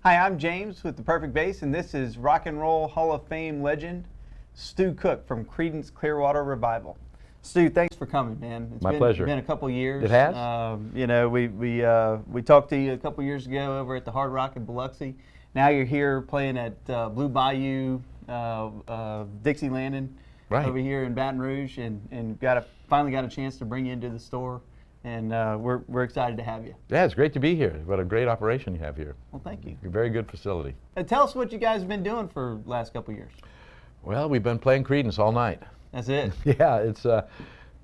Hi, I'm James with The Perfect Bass, and this is Rock and Roll Hall of Fame legend Stu Cook from Creedence Clearwater Revival. Stu, thanks for coming, man. My pleasure. It's been a couple years. It has? We talked to you a couple years ago over at the Hard Rock in Biloxi. Now you're here playing at Blue Bayou, Dixie Landing, right over here in Baton Rouge, and finally got a chance to bring you into the store. And we're excited to have you. Yeah, it's great to be here. What a great operation you have here. Well, thank you. A very good facility. Tell us what you guys have been doing for the last couple of years. Well, we've been playing Creedence all night. That's it. Yeah, it's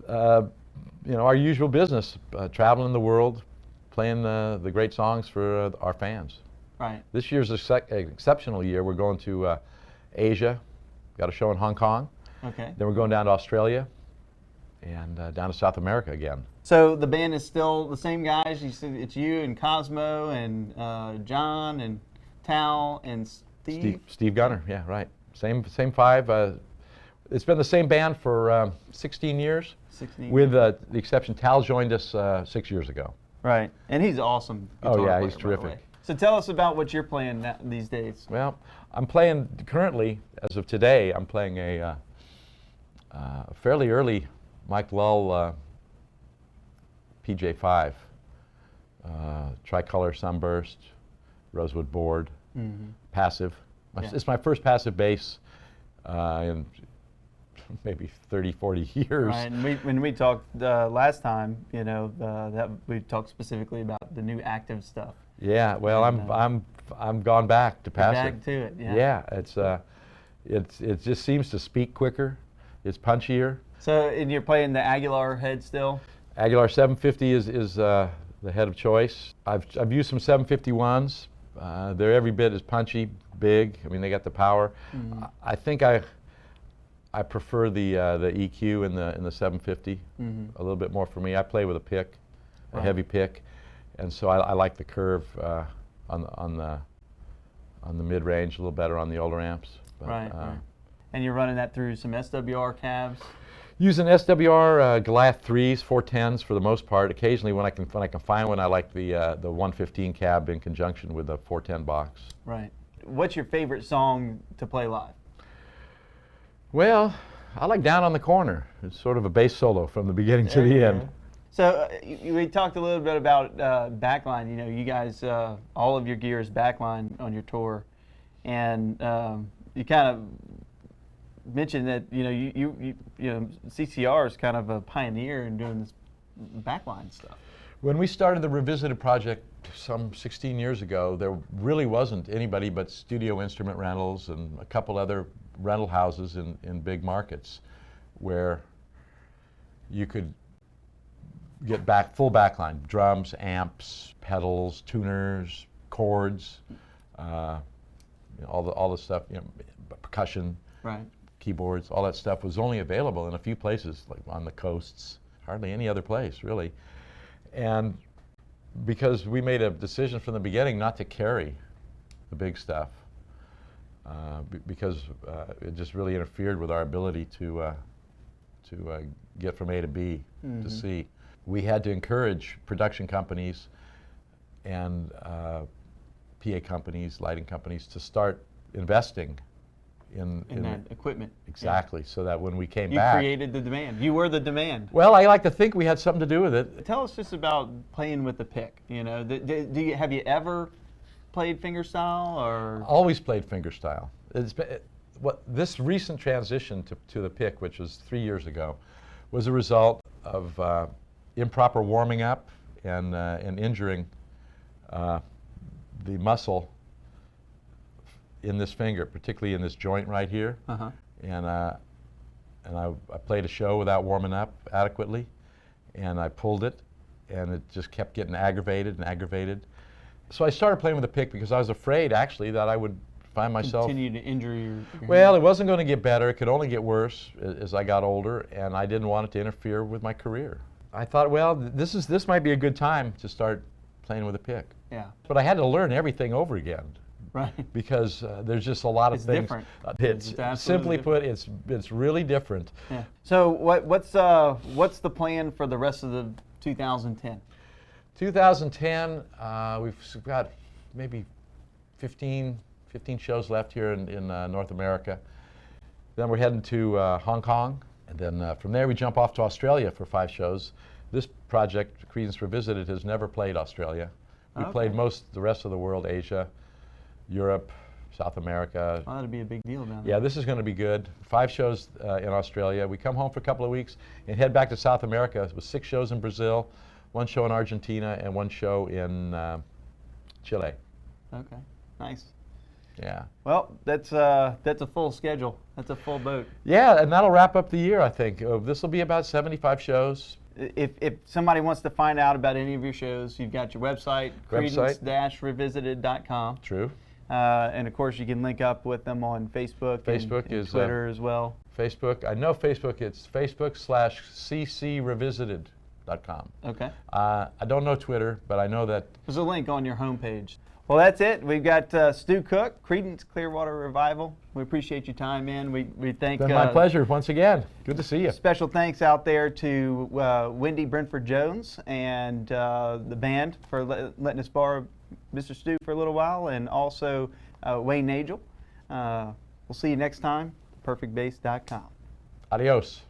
our usual business, traveling the world, playing the great songs for our fans. Right. This year's an exceptional year. We're going to Asia. Got a show in Hong Kong. Okay. Then we're going down to Australia and down to South America again. So the band is still the same guys? You said it's you and Cosmo and John and Tal and Steve? Steve Gunner, yeah, right. Same five. It's been the same band for 16 years. 16 with the exception, Tal joined us 6 years ago. Right, and he's awesome. Oh yeah, he's player, terrific. So tell us about what you're playing these days. Well, I'm playing currently, as of today, I'm playing a fairly early Mike Lull PJ5, tricolor sunburst, rosewood board, passive. Yeah. It's my first passive bass in maybe 30, 40 years. Right, and when we talked last time, that we talked specifically about the new active stuff. Yeah, well, and, I'm gone back to passive. Back to it, yeah. Yeah, it just seems to speak quicker. It's punchier. So, and you're playing the Aguilar head still? Aguilar 750 is the head of choice. I've used some 751s. They're every bit as punchy, big. I mean, they got the power. I think I prefer the EQ in the 750 a little bit more for me. I play with a pick, a heavy pick, and so I like the curve on the mid range a little better on the older amps. But, right. And you're running that through some SWR cabs? Using SWR Goliath 3s, 410s for the most part. Occasionally, when I can find one, I like the 115 cab in conjunction with the 410 box. Right. What's your favorite song to play live? Well, I like Down on the Corner. It's sort of a bass solo from the beginning to the end. So we talked a little bit about backline. You guys, all of your gear is backline on your tour, and you kind of mentioned that CCR is kind of a pioneer in doing this backline stuff. When we started the Revisited project some 16 years ago, there really wasn't anybody but Studio Instrument Rentals and a couple other rental houses in big markets where you could get full backline, drums, amps, pedals, tuners, chords, all the stuff, percussion. Right. Keyboards, all that stuff was only available in a few places, like on the coasts, hardly any other place, really. And because we made a decision from the beginning not to carry the big stuff, because it just really interfered with our ability to get from A to B to C. We had to encourage production companies and PA companies, lighting companies, to start investing in that equipment. Exactly, so that when we came you back... You created the demand. You were the demand. Well, I like to think we had something to do with it. Tell us just about playing with the pick. Have you ever played fingerstyle or...? Always played fingerstyle. This recent transition to the pick, which was 3 years ago, was a result of improper warming up and injuring the muscle in this finger, particularly in this joint right here. And I played a show without warming up adequately, and I pulled it, and it just kept getting aggravated and aggravated. So I started playing with a pick because I was afraid, actually, that I would find myself... Continue to injure your Well, hand. it wasn't going to get better. It could only get worse as I got older, and I didn't want it to interfere with my career. I thought, well, this might be a good time to start playing with a pick. Yeah. But I had to learn everything over again. Right. Because there's just a lot of things. Different. It's simply put, it's really different. Yeah. So what's the plan for the rest of the 2010? 2010, we've got maybe 15 shows left here in North America. Then we're heading to Hong Kong, and then from there we jump off to Australia for 5 shows. This project, Creedence Revisited, has never played Australia. We played the rest of the world, Asia, Europe, South America. Well, that'd be a big deal down there. Yeah, this is going to be good. 5 shows in Australia. We come home for a couple of weeks and head back to South America with 6 shows in Brazil, 1 show in Argentina, and 1 show in Chile. Okay, nice. Yeah. Well, that's a full schedule. That's a full boat. Yeah, and that'll wrap up the year, I think. This will be about 75 shows. If somebody wants to find out about any of your shows, you've got your website, Creedence-Revisited.com. True. And of course, you can link up with them on Facebook and Twitter as well. Facebook. I know Facebook. It's Facebook/ccrevisited.com. Okay. I don't know Twitter, but I know that. There's a link on your homepage. Well, that's it. We've got Stu Cook, Creedence Clearwater Revival. We appreciate your time, man. We thank. It's been my pleasure once again. Good to see you. Special thanks out there to Wendy Brentford Jones and the band for letting us borrow Mr. Stu for a little while, and also Wayne Nagel. We'll see you next time. perfectbass.com. Adios.